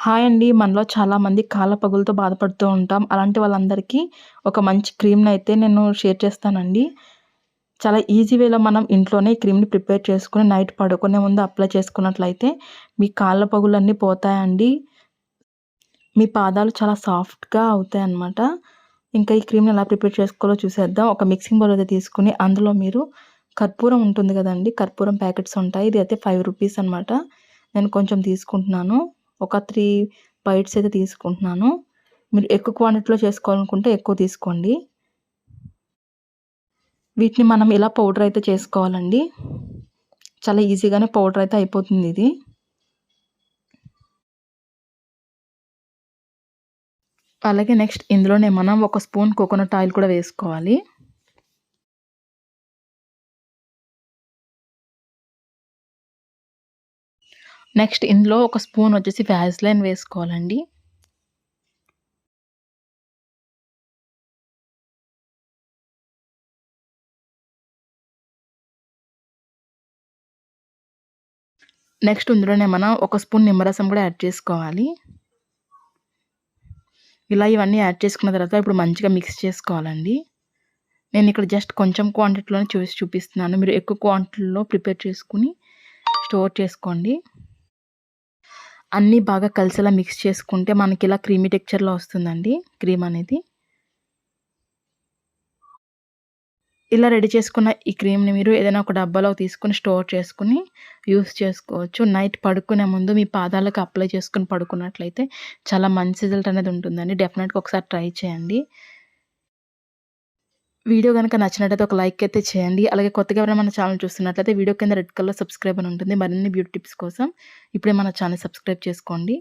Hi అండి. మనలో చాలామంది కాళ్ళ పగులుతో బాధపడుతూ ఉంటాం. అలాంటి వాళ్ళందరికీ ఒక మంచి క్రీమ్‌నైతే నేను షేర్ చేస్తానండి. చాలా ఈజీ వేలో మనం ఇంట్లోనే ఈ క్రీమ్‌ని ప్రిపేర్ చేసుకొని నైట్ పడుకునే ముందు అప్లై చేసుకున్నట్లయితే మీ కాళ్ళ పగులన్నీ పోతాయండి. మీ పాదాలు చాలా సాఫ్ట్‌గా అవుతాయన్నమాట. ఇంకా ఈ క్రీమ్‌ని ఎలా ప్రిపేర్ చేసుకోవాలో చూసేద్దాం. ఒక మిక్సింగ్ బౌల్ అయితే తీసుకొని అందులో మీరు కర్పూరం ఉంటుంది కదండీ! కర్పూరం ప్యాకెట్స్ ఉంటాయి. ఇది అయితే రూ. 5 అనమాట. నేను కొంచెం తీసుకుంటున్నాను. ఒక 3 బైట్స్ అయితే తీసుకుంటున్నాను. మీరు ఎక్కువ క్వాంటిటీలో చేసుకోవాలనుకుంటే ఎక్కువ తీసుకోండి. వీటిని మనం ఇలా పౌడర్ అయితే చేసుకోవాలండి. చాలా ఈజీగానే పౌడర్ అయితే అయిపోతుంది ఇది. అలాగే నెక్స్ట్ ఇందులోనే మనం ఒక స్పూన్ కోకోనట్ ఆయిల్ కూడా వేసుకోవాలి. నెక్స్ట్ ఇందులో ఒక స్పూన్ వచ్చేసి వ్యాజ్లైన్ వేసుకోవాలండి. నెక్స్ట్ ఇందులోనే మనం ఒక స్పూన్ నిమ్మరసం కూడా యాడ్ చేసుకోవాలి. ఇలా ఇవన్నీ యాడ్ చేసుకున్న తర్వాత ఇప్పుడు మంచిగా మిక్స్ చేసుకోవాలండి. నేను ఇక్కడ జస్ట్ కొంచెం క్వాంటిటీలోనే చూపిస్తున్నాను. మీరు ఎక్కువ క్వాంటిటీలో ప్రిపేర్ చేసుకొని స్టోర్ చేసుకోండి. అన్నీ బాగా కలిసేలా మిక్స్ చేసుకుంటే మనకి ఇలా క్రీమీ టెక్స్చర్‌లో వస్తుందండి క్రీమ్ అనేది. ఇలా రెడీ చేసుకున్న ఈ క్రీమ్‌ని మీరు ఏదైనా ఒక డబ్బాలోకి తీసుకొని స్టోర్ చేసుకొని యూజ్ చేసుకోవచ్చు. నైట్ పడుకునే ముందు మీ పాదాలకు అప్లై చేసుకొని పడుకున్నట్లయితే చాలా మంచి రిజల్ట్ అనేది ఉంటుందండి. డెఫినిట్‌గా ఒకసారి ట్రై చేయండి. వీడియో గనుక నచ్చినట్లయితే ఒక లైక్ అయితే చేయండి. అలాగే కొత్తగా ఎవరైనా మన ఛానల్ చూస్తున్నట్లయితే వీడియో కింద రెడ్ కలర్ సబ్స్క్రైబ్ అని ఉంటుంది. మరిన్ని బ్యూటీ టిప్స్ కోసం ఇప్పుడే మన ఛానల్ సబ్స్క్రైబ్ చేసుకోండి.